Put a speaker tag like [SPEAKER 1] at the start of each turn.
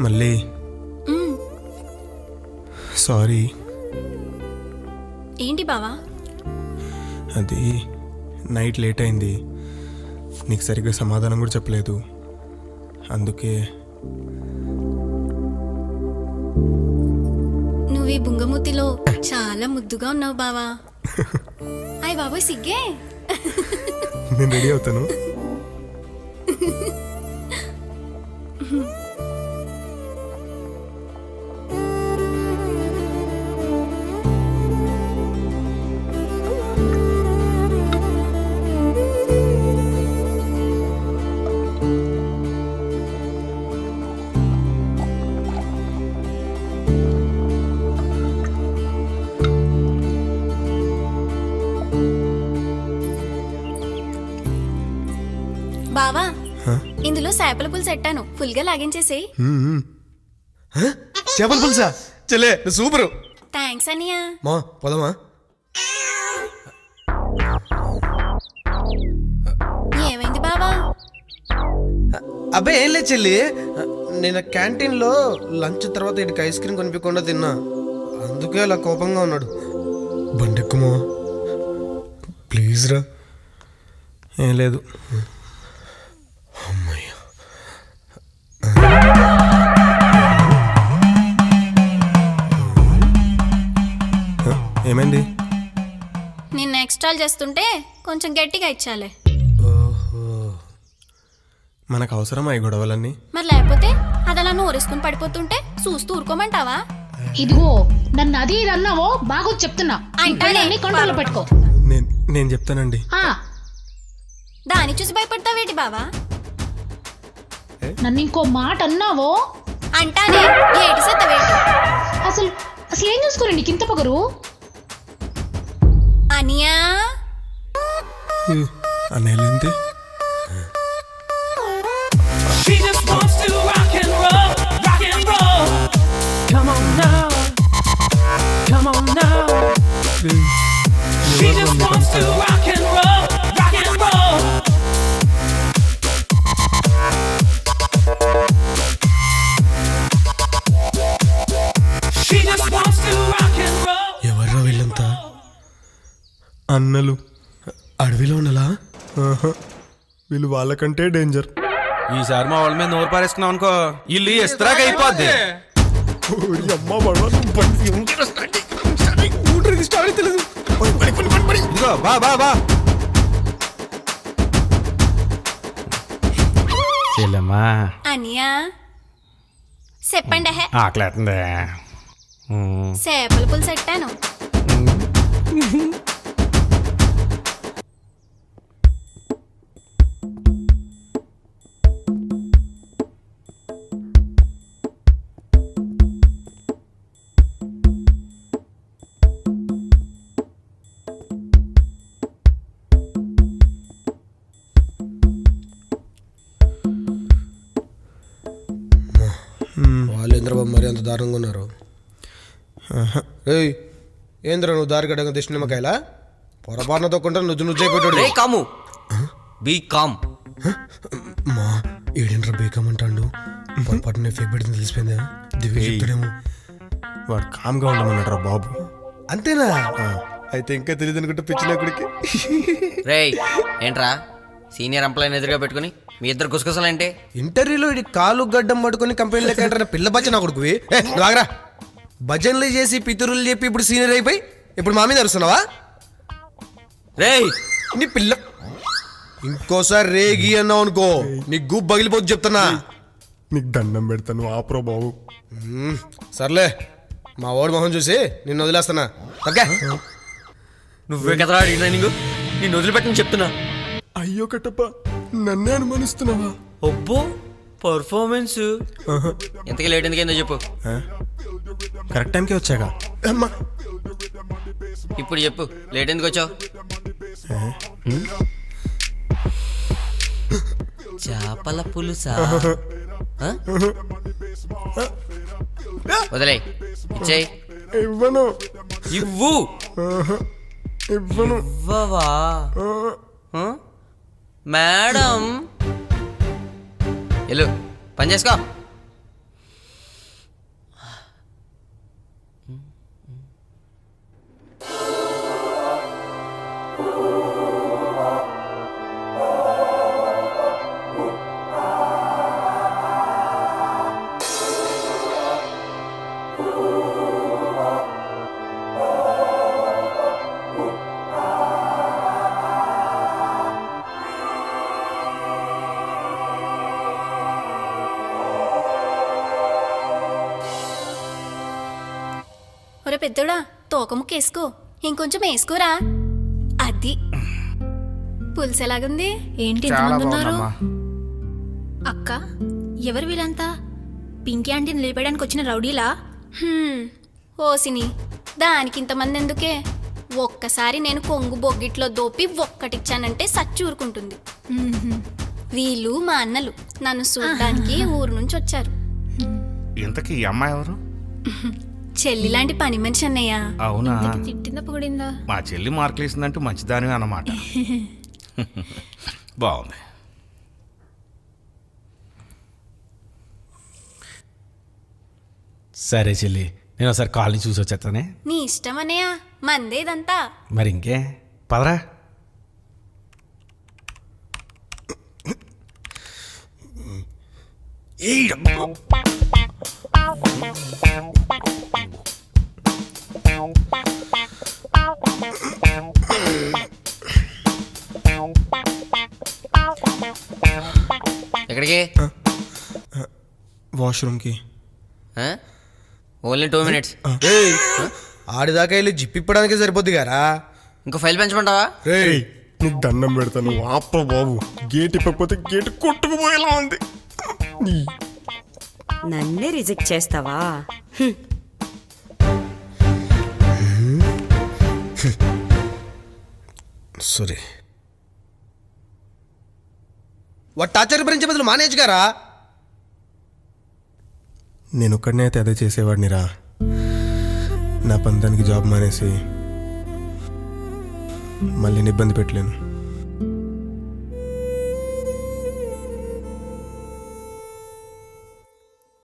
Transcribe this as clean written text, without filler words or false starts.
[SPEAKER 1] మళ్ళీ సారీ.
[SPEAKER 2] ఏంటి బావా?
[SPEAKER 1] అది నైట్ లేట్ అయింది, నీకు సరిగ్గా సమాధానం కూడా చెప్పలేదు. అందుకే
[SPEAKER 2] నువ్వు ఈ బుంగమూతిలో చాలా ముద్దుగా ఉన్నావు బావా. అయ్ బాబోయ్ సిగ్గే.
[SPEAKER 1] నేను రెడీ అవుతాను.
[SPEAKER 2] బావా ఇందులో చేపల పులుసు ఎట్టాను, ఫుల్ గా లాగించేసేయ్.
[SPEAKER 1] చేపల పులుసా? చలే సూపరు.
[SPEAKER 2] థ్యాంక్స్ అనియా.
[SPEAKER 1] మా పోదామా?
[SPEAKER 2] ఏమైంది బావా?
[SPEAKER 3] అబ్బే ఏం లేదు చెల్లి, నేను క్యాంటీన్లో లంచ్ తర్వాత ఇటుకి ఐస్ క్రీమ్ కొనిపించకుండా తిన్నా, అందుకే అలా కోపంగా ఉన్నాడు.
[SPEAKER 1] బండెక్కుమా ప్లీజ్ రా. ఏం లేదు.
[SPEAKER 3] అమ్మయ్య,
[SPEAKER 1] ఏమైంది?
[SPEAKER 2] నిన్న ఎక్స్ట్రాల్ చేస్తుంటే కొంచెం గట్టిగా ఇచ్చాలే.
[SPEAKER 1] మనకు అవసరమా ఈ గొడవలన్నీ?
[SPEAKER 2] మరి లేకపోతే అది అలా నోరేసుకుని పడిపోతుంటే చూస్తూ ఊరుకోమంటావా?
[SPEAKER 4] ఇదిగో నన్ను అది ఇది అన్నావో బాగా చెప్తున్నా, కంట్రోల్ పెట్టుకో.
[SPEAKER 1] నేను చెప్తానండి.
[SPEAKER 2] దాన్ని చూసి భయపడతావేటి బావా?
[SPEAKER 4] నన్ను ఇంకో మాట అన్నావో
[SPEAKER 2] అంటానే ఏటి సత్తవేటి?
[SPEAKER 4] అసలు అసలు ఏం చూసుకోరు నీకు ఇంత పొగరు?
[SPEAKER 2] అనియా
[SPEAKER 1] అనేలేంది.
[SPEAKER 5] She just wants to rock and roll, rock and roll. Come on now, come on now. She just wants to rock and roll, rock and roll. She just wants to rock and roll.
[SPEAKER 3] ఎవర్రా వీళ్ళంతా?
[SPEAKER 1] అన్నలు.
[SPEAKER 3] అడవిలో ఉన్నలా?
[SPEAKER 1] వీళ్ళు వాళ్ళకంటే danger.
[SPEAKER 6] ఈసారి మా వాళ్ళ మీద నోరు పారేసుకున్నాం అనుకో, ఇల్లు ఎస్తరాగా అయిపోద్ది. ఇదిగో బా బా బా చెల్లమ్మా.
[SPEAKER 2] అనియా చెప్పండి.
[SPEAKER 6] ఆకలేస్తుంది.
[SPEAKER 2] చేపల పులుసు ఎట్టాను.
[SPEAKER 3] వాళ్ళేంద్ర మరి అంత దారుణంగా ఉన్నారు. ఏయ్ ఏంద్ర నువ్వు దారి గడ్డంగా దిష్టి నిమ్మకాయలా? పొరపాటున తొక్కుంటా నుజ్జైపోయాడు.
[SPEAKER 7] కాము బీ కామ్.
[SPEAKER 3] మా ఏడేంద్ర బేకమంటాడు. పొరపాటున ఫేక్ పెడితే తెలిసిపోయిందా? దివ్య చెప్తాడేమో.
[SPEAKER 1] వాడు కామ్గా ఉండమన్నాడు రా బాబు.
[SPEAKER 3] అంతేనా? అయితే ఇంకా తెలియదు అనుకుంటే పిచ్చిలేకుడికి.
[SPEAKER 7] రేయ్ ఏంట్రా సీనియర్ ఎంప్లాయీని ఎదురుగా పెట్టుకుని మీ ఇద్దరు గుసగుసలేంటి?
[SPEAKER 3] ఇంటర్వ్యూలో ఇది కాలు గడ్డం పట్టుకుని కంపెనీలోకి ఎంటర్ పిల్ల బచ్చ నా కొడుకువి. నువ్వు ఆగరా. భజనలు చేసి పితురులు చెప్పి ఇప్పుడు సీనియర్ అయిపోయి ఇప్పుడు మా మీద అరుస్తున్నావా?
[SPEAKER 7] రేయ్
[SPEAKER 3] నీ పిల్ల ఇంకోసారి రేగి అన్నావు అనుకో నీ గుబ్ పగిలిపోద్దు చెప్తున్నా.
[SPEAKER 1] నీకు దండం పెడతాను ఆప్రో బాబు.
[SPEAKER 3] సర్లే మా ఓడి మొహం చూసి నిన్ను వదిలేస్తున్నా. ఓకే
[SPEAKER 7] నువ్వే కదరా ట్రైనింగ్, నేను వదిలిపెట్టని చెప్తున్నా.
[SPEAKER 1] అయ్యో కట్టప్ప, నన్నే అనుమానిస్తున్నావా?
[SPEAKER 7] ఒబ్బో పర్ఫార్మెన్స్. ఎంతకీ లేట్ ఎందుకైందో చెప్పు.
[SPEAKER 1] కరెక్ట్ టైంకి వచ్చాక. అమ్మా
[SPEAKER 7] ఇప్పుడు చెప్పు లేట్ ఎందుకు వచ్చావు? చేపల పులుసా? వదిలే ఇచ్చేయి.
[SPEAKER 1] ఇవ్వను.
[SPEAKER 7] ఇవ్వు.
[SPEAKER 1] ఇవ్వను.
[SPEAKER 7] ఇవ్వవా మేడం? వెళ్ళు పని చేసుకో.
[SPEAKER 2] పెద్దోడా తోకముక్క వేసుకో, ఇంకొంచెం వేసుకోరా. అది పులుసు ఎలాగుంది?
[SPEAKER 8] ఏంటి
[SPEAKER 6] చాలా
[SPEAKER 8] ఇంతమంది ఉన్నారు?
[SPEAKER 6] బాగుందమ్మా.
[SPEAKER 8] అక్క, ఎవరు వీళ్ళంతా? పింకీ ఆంటీని నిలిపేయడానికి వచ్చిన రౌడీలా?
[SPEAKER 2] ఓసిని, దానికి ఇంతమంది ఎందుకే? ఒక్కసారి నేను కొంగు బొగ్గిట్లో దోపి ఒక్కటిచ్చానంటే సచ్చూరుకుంటుంది. వీళ్ళు మా అన్నలు నన్ను చూడడానికి ఊరు నుంచి వచ్చారు.
[SPEAKER 9] ఇంతకీ ఈ అమ్మాయి ఎవరు?
[SPEAKER 2] చెల్లి లాంటి పని మనిషి అన్నయ్య.
[SPEAKER 9] అవునా?
[SPEAKER 8] తిట్టిందా పొగిడిందా?
[SPEAKER 9] మా చెల్లి మార్కులు వేసిందంటే మంచిదాని అన్నమాట. బాగుంది.
[SPEAKER 10] సరే చెల్లి, నేను ఒకసారి కాలనీ చూసి వచ్చేస్తానే.
[SPEAKER 2] నీ ఇష్టం అన్నయ్య, మందేదంతా.
[SPEAKER 10] మరి ఇంకే పదరా.
[SPEAKER 7] ఎక్కడికి?
[SPEAKER 1] వాష్రూమ్కి.
[SPEAKER 7] Only 2 minutes.
[SPEAKER 3] ఏయ్, ఆడిదాకా వెళ్ళి జిప్పిప్పడానికే సరిపోద్ది గారా.
[SPEAKER 7] ఇంకో ఫైల్ పెంచమంటావా?
[SPEAKER 3] రేయ్,
[SPEAKER 1] నీకు దండం పెడతాను ఆప బాబు. గేట్ ఇప్పకపోతే గేట్ కొట్టుకుపోయేలా ఉంది.
[SPEAKER 11] నన్నే రిజెక్ట్ చేస్తావా?
[SPEAKER 1] సరే,
[SPEAKER 3] వాడు టార్చర్ భరించే బదులు మానేజ్ గారా.
[SPEAKER 1] నేను ఒక్కడనే అయితే అదే చేసేవాడినిరా. నా పంతానికి జాబ్ మానేసి మళ్ళీ ఇబ్బంది పెట్టలేను.